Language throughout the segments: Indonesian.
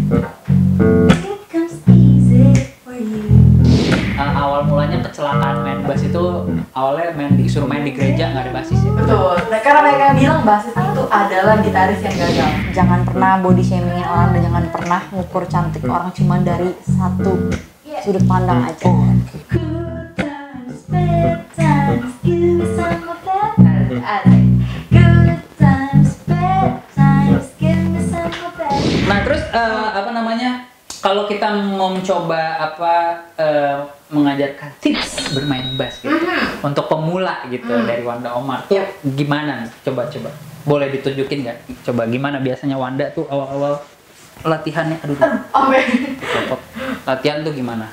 It comes easy for you. Awal mulanya kecelakaan main bass itu awalnya disuruh main di gereja nggak ada basis ya. Betul, karena mereka bilang basis itu adalah gitaris yang gagal. Jangan pernah body shamingin orang dan jangan pernah ngukur cantik orang cuma dari satu sudut pandang aja. Good times, bad times, give me some of that. Good times, bad times, give me some of that. Nah terus apa namanya? Kalau kita mau mencoba mengajarkan tips bermain bass gitu untuk pemula gitu dari Wanda Omar tuh gimana nih? Coba boleh ditunjukin nggak? Coba gimana biasanya Wanda tuh awal-awal latihannya? Aduh. Latihan tuh gimana?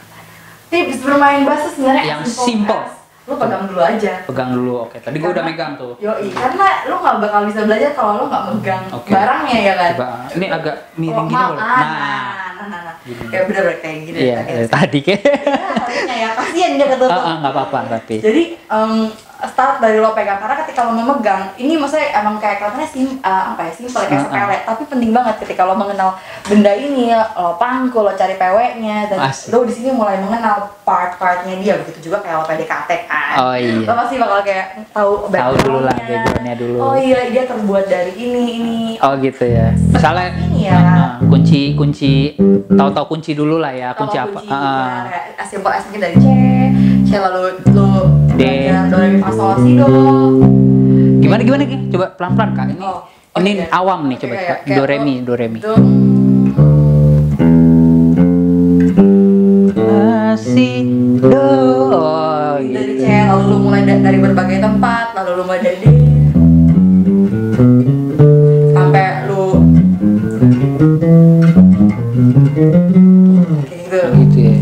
Tips bermain bass tuh sebenarnya yang simple. Lu pegang dulu aja. Pegang dulu, oke. Tadi gue udah megang tuh. Yoi, karena lu nggak bakal bisa belajar kalau lu nggak megang barangnya ya kan. Coba, ini agak miring gini boleh. Nah. Kayak bener-bener kayak gini. Iya, tadi kayak. Harusnya ya, kasihan dia ketutup. Nggak apa-apa tapi. Jadi start dari lo pegang, karena ketika lo memegang ini maksudnya emang kayak kelihatannya simple kayak sepele, tapi penting banget ketika lo mengenal benda ini, lo pangku, lo cari PW-nya dan lo di sini mulai mengenal part-partnya dia. Begitu juga kayak lo PDKT kan. Oh iya. Lo pasti bakal kayak tahu dulu lah background-nya dulu. Oh iya, dia terbuat dari ini. Oh gitu ya. Misalnya ini ya. kunci tahu kunci dulu lah ya, kunci apa? Kayak simple as mungkin dari C lalu lo belajar do re mi fa sol si do. Gimana Ki? Coba pelan-pelan Kak. Ini awam nih, coba Kak. Do re mi. Si do. Dari C lalu lu mulai dari berbagai tempat, lalu lu mulai dari D sampai lu kayak gitu ya.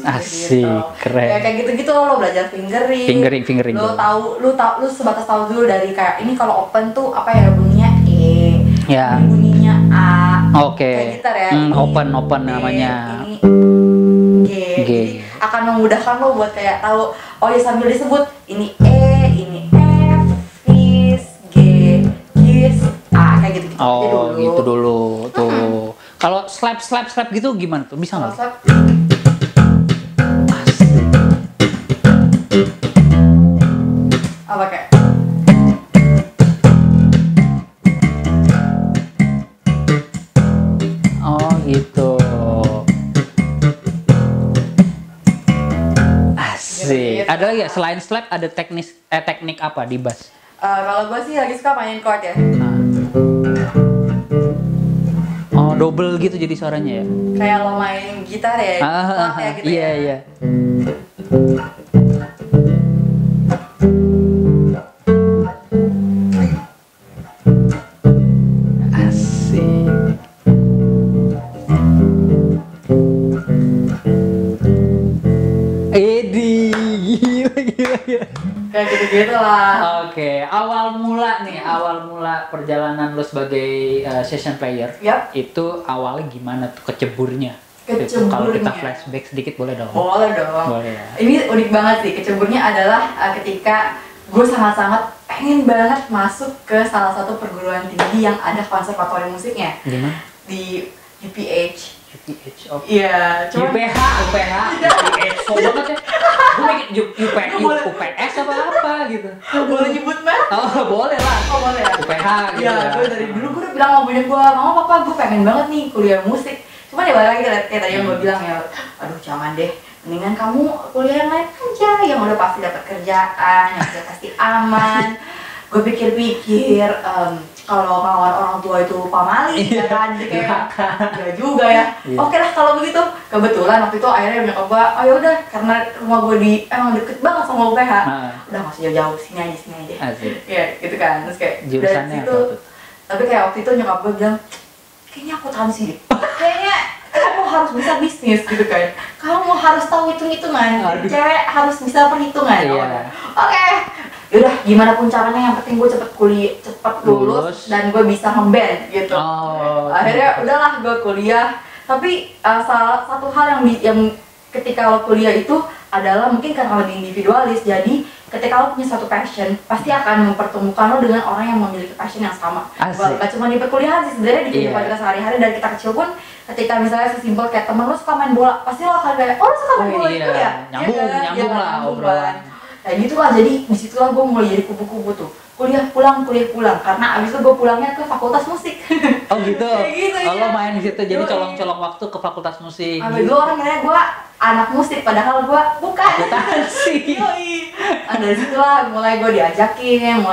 Asik, keren. Ya kayak gitu-gitu lo belajar fingering. Lu sebatas tahu dulu dari kayak ini kalau open tuh apa ya, bunyinya E. Ya. Ini bunyinya A. Oke. Kayak gitar ya. Open namanya. Ini G. Jadi akan memudahkan lo buat kayak tahu, oh ya sambil disebut ini E, ini F, Fis, G, Gis, A, kayak gitu-gitu aja dulu. Oh, gitu dulu tuh. Kalau slap gitu gimana tuh? Bisa nggak? Slap. Apa kayak? Oh gitu. Asik. Ada lagi ya selain slap, ada teknik apa di bass? Kalau gue sih lagi suka mainin chord ya. Oh, double gitu jadi suaranya ya? Kayak lo main gitar ya, ya gitu iya, ya. Iya. Asik. Gila. Kayak gitu-gitu lah. Oke, awal mula perjalanan lo sebagai session player. Yap. Itu awalnya gimana tuh keceburnya? Keceburnya. Kalau kita flashback sedikit boleh dong? Boleh dong. Boleh ya. Ini unik banget sih, keceburnya adalah ketika gue sangat-sangat pengen banget masuk ke salah satu perguruan tinggi yang ada konservatorium musiknya. Di mana? Di UPH. UPH, oh. Iya, cuma UPH, so banget ya. Gue mikir UPS apa gitu. boleh nyebut mah? Oh, boleh lah. Oh, boleh ya? UPH gitu. Iya, gue dari dulu gue udah bilang sama bunda gue, mama papa gue pengen banget nih kuliah musik. Cuman ya balik lagi kayak tadi yang gue bilang ya, aduh jangan deh, mendingan kamu kuliah yang lain aja, yang udah pasti dapat kerjaan, yang udah pasti aman. Gue pikir-pikir, kalau kawan orang tua itu pamali, ya kan, jadi kayak enggak juga ya. Oke lah kalau begitu. Kebetulan waktu itu akhirnya nyokap gue, oh yaudah, karena rumah gue emang deket banget sama UPH, udah nggak usah jauh-jauh, sini aja. Iya, gitu kan. Terus kayak dari situ, tapi kayak waktu itu nyokap gue bilang, kayaknya aku tahu sih, kayaknya kamu harus bisa bisnis gitu kan. Kamu harus tahu hitung-hitungan, cewek harus bisa perhitungan. Oke. Yaudah, gimana pun caranya yang penting gue cepet lulus dan gue bisa ngeband gitu. Akhirnya udahlah gue kuliah. Tapi salah satu hal yang ketika lo kuliah itu adalah mungkin karena lebih individualis, jadi ketika lo punya satu passion, pasti akan mempertemukan lo dengan orang yang memiliki passion yang sama. Asik. Gak cuma di perkuliahan sih, sebenarnya di kehidupan kita sehari-hari dari kita kecil pun, ketika misalnya sesimpel kayak temen lo suka main bola, pasti lo akan kayak, oh lo suka main bola itu ya? Nyambung lah obrolan. Kayak gitulah, jadi disitulah gue mulai jadi kupu-kupu tuh. Kuliah pulang, karena abis itu gue pulangnya ke fakultas musik. Oh gitu? Kayak gitu, lo iya. main di situ, jadi colong-colong waktu ke fakultas musik. Abis itu orang kira gue anak musik, padahal gue bukan. Akuntansi. Yoi. Nah, dari situlah mulai gue diajakin.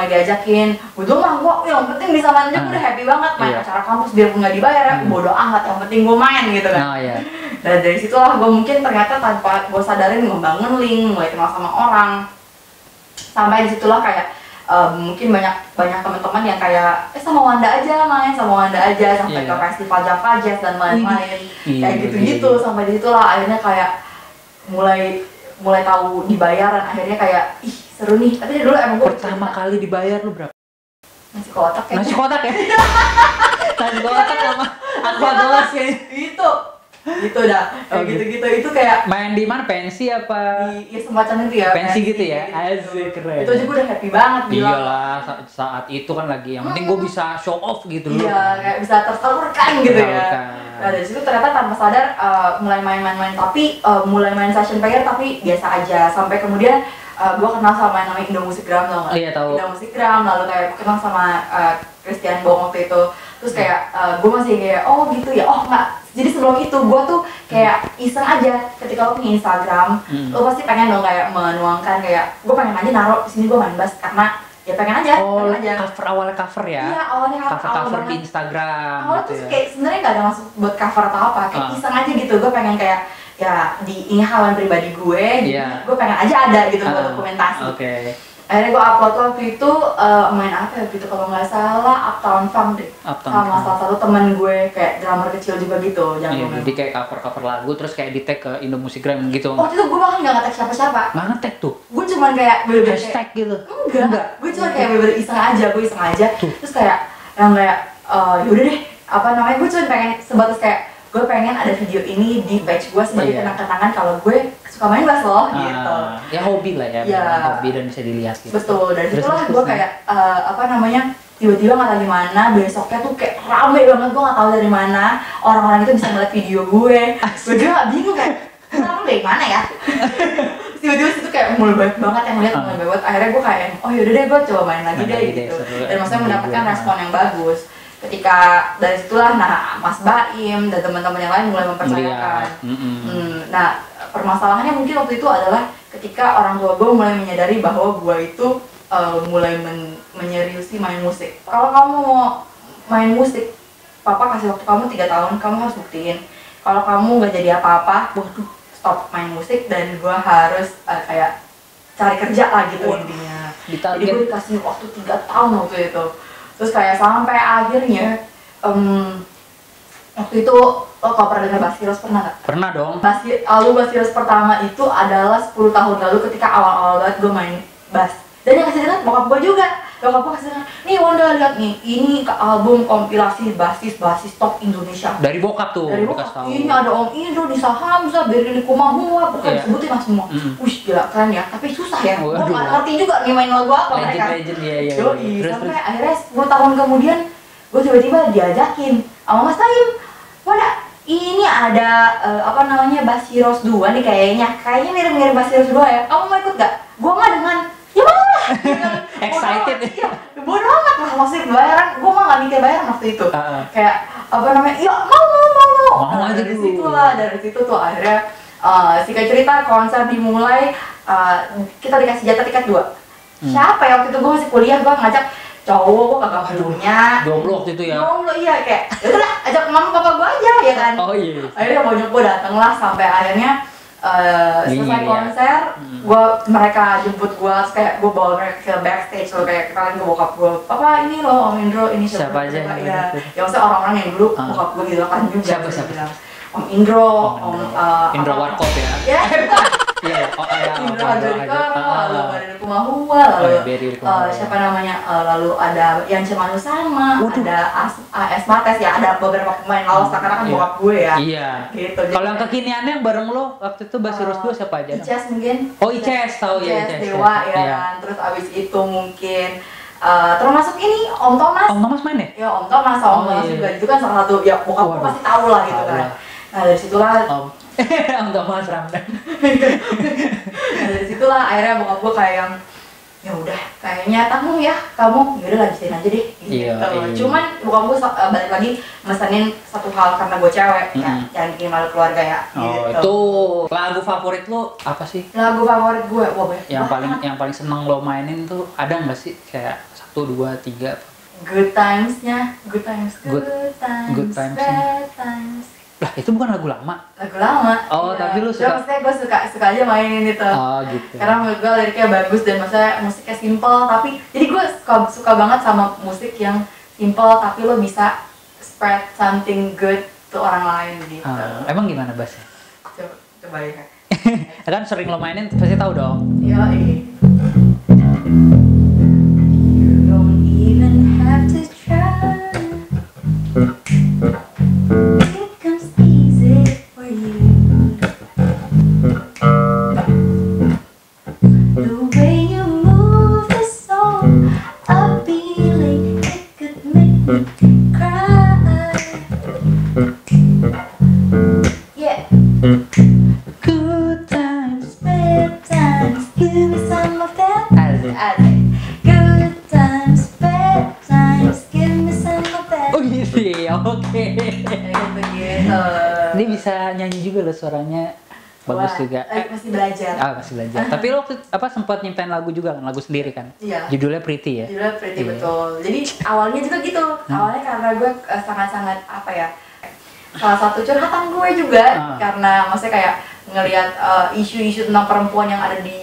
Gue dulu mah gue, yang penting bisa main aja, gue udah happy banget main Iya. acara kampus biarpun nggak dibayar ya, bodo amat, yang penting gue main gitu kan. Oh iya. Dan dari situlah gue mungkin ternyata tanpa gue sadarin membangun link, mulai kenal sama orang. Sampai disitulah kayak mungkin banyak teman-teman yang kayak sama Wanda aja sampai Iya. ke festival Java Jazz dan lain-lain. Iya, Kayak gitu-gitu iya. sampai disitulah akhirnya kayak mulai tahu dibayar dan akhirnya kayak ih seru nih. Tapi dari dulu emang gue Pertama kali dibayar lu berapa? nasi kotak kayak Nasi kotak ya? Nasi kotak sama aqua gelas kayaknya. gitu dah kayak Oh, gitu. gitu itu kayak Main di mana? Pensi apa? ya semacam itu ya Pensi gitu ya? kayak Asik, keren. itu aja gue udah happy banget bilang. Iyalah, saat itu kan lagi yang penting gue bisa show off gitu loh. Iya, kayak bisa tersalurkan gitu ya. Tersalurkan. Nah dari situ ternyata tanpa sadar mulai main-main tapi mulai main session player tapi biasa aja. Sampai kemudian gue kenal sama yang namanya Indo Musikgram tau nggak? Iya, tahu. Indo Musikgram, lalu kayak kenal sama Christian Bong waktu itu. Terus kayak gue masih kayak oh gitu ya, oh nggak. Jadi sebelum itu gue tuh kayak iseng aja ketika lo punya Instagram, lo pasti pengen dong kayak menuangkan kayak gue pengen aja naruh di sini gue main bass karena ya pengen aja. Oh, pengen aja. awalnya cover ya? Iya, awalnya Cover banget. di Instagram Awalnya gitu tuh ya? kayak sebenarnya nggak ada maksud buat cover atau apa, kayak iseng aja gitu. Gue pengen kayak ya ini halaman pribadi gue, Iya. gue pengen aja ada gitu buat dokumentasi. Oke. Akhirnya gue upload waktu itu main apa ya gitu kalau nggak salah Uptown Funk deh, Uptown sama Funk. salah satu teman gue kayak drummer kecil juga gitu, Iya, jago. jadi kayak cover lagu terus kayak di tag ke Indo Musikgram gitu. Waktu itu gue bahkan nggak nge-tag siapa-siapa, Nggak nge-tag tuh. gue cuman kayak bener-bener kayak, Hashtag gitu. enggak. Gue cuma kayak bener-bener iseng aja, Tuh. terus kayak yang kayak yaudah deh, apa namanya, gue cuma pengen sebatas kayak gue pengen ada video ini di page gue sebagai Iya. kenang-kenangan kalau gue suka main bass loh gitu. Ya hobi lah ya, Iya. hobi dan bisa dilihat gitu. Betul, dari Terus, situlah terus, gue terus. kayak apa namanya, tiba-tiba nggak tahu gimana besoknya tuh kayak rame banget, gue nggak tahu dari mana orang-orang itu bisa ngeliat video gue juga nggak bingung kayak kenapa dari mana ya. Terus tiba-tiba situ kayak mulai banyak banget yang lihat, mulai banget. Akhirnya gue kayak oh yaudah deh gue coba main lagi Main deh lagi deh, gitu, seru. dan maksudnya mendapatkan Iya. respon yang bagus. Ketika dari situlah nah Mas Baim dan teman-teman yang lain mulai mempercayakan. Nah permasalahannya mungkin waktu itu adalah ketika orang tua gue mulai menyadari bahwa gue itu mulai menyeriusi main musik. Kalau kamu mau main musik, papa kasih waktu kamu 3 tahun, kamu harus buktiin. Kalau kamu nggak jadi apa-apa, waduh stop main musik dan gue harus kayak cari kerja lah gitu intinya. Jadi gue dikasih waktu 3 tahun waktu itu. Terus kayak sampai akhirnya waktu itu lo kalau pernah dengar Bass Heroes pernah nggak? Pernah dong. Album Bass Heroes pertama itu adalah 10 tahun lalu ketika awal-awal banget gue main bass. Dan yang kasih dengar bokap gue juga. Bokap gue kasih dengar, nih Wanda lihat nih, ini album kompilasi basis top Indonesia. Dari bokap tuh. Dari bokap, ini ada Om Indro, Nisa Hamzah, Berli Kumahua, bukan disebutin lah semua. Wih gila keren ya, tapi susah ya. Gue Waduh. nggak ngerti juga nih main lagu apa mereka. Legend ya. Yoi, sampai akhirnya 10 tahun kemudian gue tiba-tiba diajakin sama Mas Taim, Wanda ini ada apa namanya Bass Heroes 2 nih kayaknya mirip-mirip Bass Heroes 2 ya, kamu mau ikut gak? Gue mah dengan ya mau lah. Excited ya? Iya, bodo amat lah, maksudnya bayaran, gue mah gak mikir bayaran waktu itu. Kayak apa namanya, ya mau Mau aja dulu. Dari situ tuh akhirnya singkat cerita konser dimulai, kita dikasih jatah tiket 2. Siapa ya waktu itu, gue masih kuliah, gue ngajak cowok, gue kagak punya. Jomblo waktu itu ya? Jomblo iya, kayak yaudah ajak mama papa gue aja ya kan. Oh iya. Akhirnya bonyok gue dateng lah sampai akhirnya selesai konser, mereka jemput gue, terus kayak gue bawa mereka ke backstage loh, kayak kenalin ke bokap gue, papa ini loh Om Indro, ini siapa aja ya, ya maksudnya orang-orang yang dulu bokap gue gitu kan juga. Siapa? Bilang, Om Indro, Indro Warkop ya? Ya, Iya, oh ya. Indra Hajodikara, lalu Ah. ada Kumahua, lalu Berry Likumahua. siapa namanya, lalu ada yang Cemanu Sama, ada AS Mates ya, ada beberapa pemain lawas karena kan Iya. bokap gue ya. Iya. Gitu. Kalau yang kekiniannya yang bareng lo waktu itu Basirus 2 siapa aja? Ices mungkin. Oh, Ices, tahu ya, Ices, Ices. Dewa ya Iya. kan. Terus abis itu mungkin termasuk ini Om Thomas. Om Thomas main ya? Ya Om Thomas, Om Thomas iya. juga. Itu kan salah satu ya bokap gue Waduh. pasti tahu lah gitu Tahu kan. lah. Nah dari situlah Om Thomas Ramdan. nah dari situlah akhirnya bokap gue kayak yang ya udah kayaknya tanggung ya kamu, ya udah lanjutin aja deh gitu. Iya, iya. Cuman bokap gue balik lagi mesenin satu hal karena gue cewek ya, jangan bikin malu keluarga ya Oh, gitu. itu lagu favorit lo apa sih? Lagu favorit gue, wah banyak Yang banget. paling seneng lo mainin tuh ada nggak sih kayak 1, 2, 3? Good times-nya, good times, Good- good times-nya. bad times. Lah itu bukan lagu lama. Lagu lama. Oh, iya. tapi lu Ya, suka- maksudnya gue suka aja mainin itu. Oh gitu. Karena menurut gue liriknya bagus dan maksudnya musiknya simple, tapi jadi gue suka banget sama musik yang simple tapi lo bisa spread something good to orang lain gitu. Emang gimana bassnya? Coba ya. Ya kan sering lo mainin pasti tahu dong. Yo, You don't even have to try. It comes easy for you. The way you move is so appealing. It could make me cry. Yeah. Good times. Bad times, give me some of that. Asik. Asik. Good times, bad times, give me some of that. Oh gitu ya, oke. Kayak begitu. Ini bisa nyanyi juga loh suaranya. Bagus Wah, juga. masih belajar. Masih belajar. Tapi lo waktu apa sempat nyiptain lagu juga kan, lagu sendiri kan? Iya. Judulnya Pretty ya? Judulnya Pretty Iya. betul. Jadi awalnya juga gitu. Awalnya karena gue sangat-sangat apa ya? Salah satu curhatan gue juga karena maksudnya kayak ngelihat isu-isu tentang perempuan yang ada di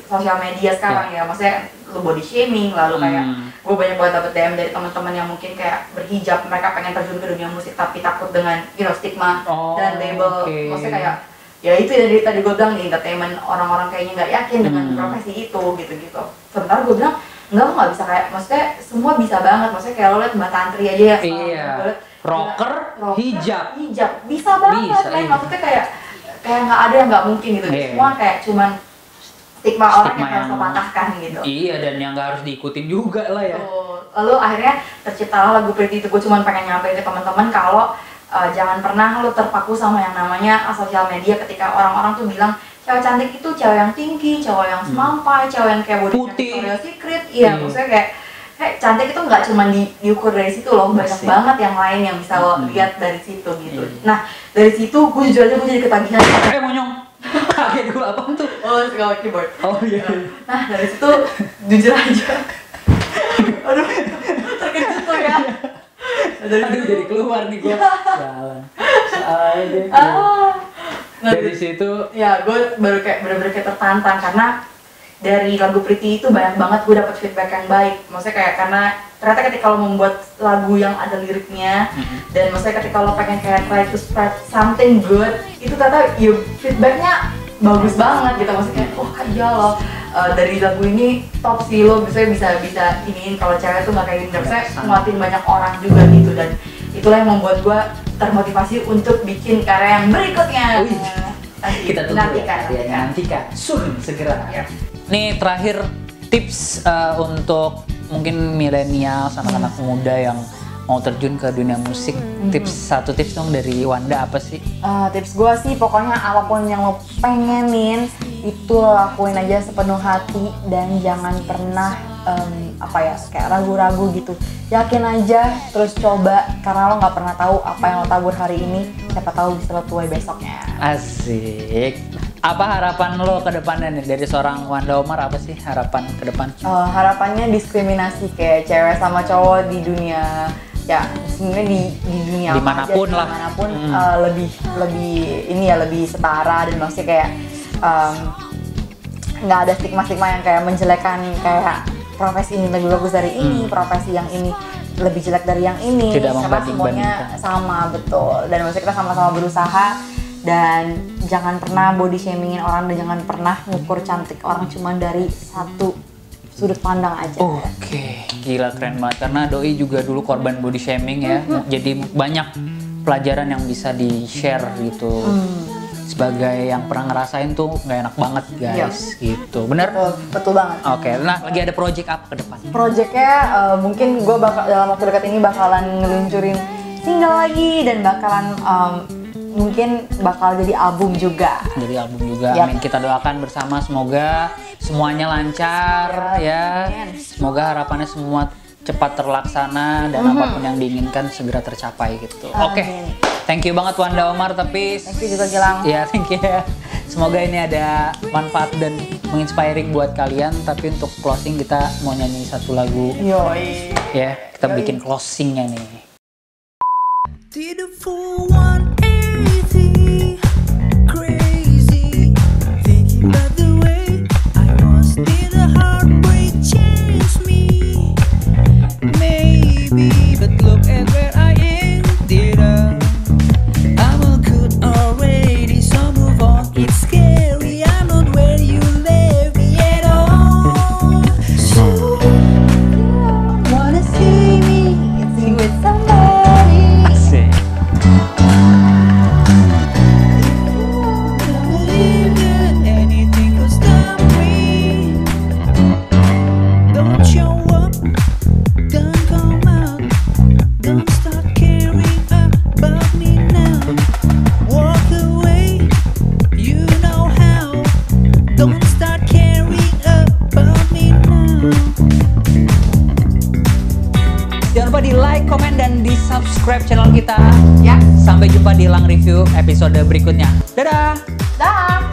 sosial media sekarang ya. Maksudnya lu body shaming, lalu kayak gue banyak banget dapet DM dari teman-teman yang mungkin kayak berhijab, mereka pengen terjun ke dunia musik tapi takut dengan stigma dan label. Maksudnya kayak ya itu yang tadi gue bilang di entertainment orang-orang kayaknya nggak yakin dengan profesi itu gitu-gitu. Sementara gue bilang enggak, lo nggak bisa kayak, maksudnya semua bisa banget. Maksudnya kayak lo liat Mbak Tantri aja ya. Iya. Rocker, hijab bisa banget. Bisa, Kan? iya. Maksudnya kayak nggak ada yang nggak mungkin gitu. Iya. Semua kayak cuman stigma orang Stigma yang harus yang- lo patahkan gitu. Iya, dan yang nggak harus diikutin juga lah ya. Tuh. Lalu akhirnya terciptalah lagu Pretty itu. Gue cuma pengen nyampein ke teman-teman kalau jangan pernah lo terpaku sama yang namanya sosial media ketika orang-orang tuh bilang cewek cantik itu cewek yang tinggi, cewek yang semampai, cewek yang kayak bodinya Putih. Victoria's Secret. Iya, maksudnya kayak cantik itu nggak cuma diukur dari situ loh, banyak Pasti. banget yang lain yang bisa lo lihat dari situ gitu. Iya. Nah dari situ gue jujur aja gue jadi ketagihan. Monyong. Kaget gue apa tuh? Oh, segala keyboard. Oh iya. Nah dari situ jujur aja. Aduh, terkejut tuh ya. Nah, dari Aduh, situ, jadi keluar nih gue. Jalan. Salah deh. Nah, Dari situ ya gue baru kayak bener-bener kayak tertantang karena dari lagu Pretty itu banyak banget gue dapet feedback yang baik. Maksudnya kayak karena ternyata ketika lo membuat lagu yang ada liriknya dan maksudnya ketika lo pengen kayak try to spread something good, itu ternyata ya feedbacknya bagus banget gitu. Maksudnya kayak wah iya lo dari lagu ini top sih, lo bisa iniin kalau cewek tuh nggak kayak gini. Maksudnya nguatin banyak orang juga gitu, dan itulah yang membuat gue termotivasi untuk bikin karya yang berikutnya. Wih. Kita tunggu ya, nantikan. Soon, segera. Ya. Nih terakhir tips untuk mungkin milenial, anak-anak muda yang mau terjun ke dunia musik. Satu tips dong dari Wanda apa sih? Tips gue sih pokoknya apapun yang lo pengenin itu lakuin aja sepenuh hati dan jangan pernah kayak ragu-ragu gitu. Yakin aja terus coba karena lo nggak pernah tahu apa yang lo tabur hari ini, siapa tahu bisa lo tuai besoknya. Asik. Apa harapan lo ke depannya nih dari seorang Wanda Omar, apa sih harapan ke depan? Harapannya diskriminasi kayak cewek sama cowok di dunia ya sebenarnya di dunia apa Dimanapun aja, lah. dimanapun lebih setara, dan maksudnya kayak nggak ada stigma yang kayak menjelekan kayak profesi ini lebih bagus dari ini, profesi yang ini lebih jelek dari yang ini. Tidak karena semuanya membanding-bandingkan. sama, betul. Dan maksudnya kita sama-sama berusaha dan jangan pernah body shamingin orang, dan jangan pernah ngukur cantik orang cuma dari satu sudut pandang aja. Oke, gila keren banget karena Doi juga dulu korban body shaming ya. Jadi banyak pelajaran yang bisa di-share gitu. Sebagai yang pernah ngerasain tuh nggak enak banget guys, gitu. Bener? Betul banget. Oke, nah lagi ada project apa ke depan? Projectnya mungkin gue bakal dalam waktu dekat ini bakalan ngeluncurin single lagi, dan bakalan mungkin bakal jadi album juga. Jadi album juga. Amin. Kita doakan bersama semoga semuanya lancar ya. Semoga harapannya semua cepat terlaksana dan apapun yang diinginkan segera tercapai gitu. Oke. Thank you banget Wanda Omar, tapi thank you juga Gilang. Ya, thank you ya. Semoga ini ada manfaat dan menginspiring buat kalian. Tapi untuk closing kita mau nyanyi satu lagu. Yoi. Ya, kita bikin closingnya nih. Did a full 180, crazy, thinking about the way I was. Did a heartbreak change me? Maybe, but look at where I ended up. I'm all good already, so move on. It's scary, I'm not where you left me at all. So you wanna see me sing with somebody? Asik. Anything could stop me. Don't show up, don't come out, don't start caring about me now. Walk away, you know how. Don't start caring about me now. Jangan lupa di like, komen, dan di subscribe channel kita. Ya. Sampai jumpa di Lang Review episode berikutnya. Dadah! Dah.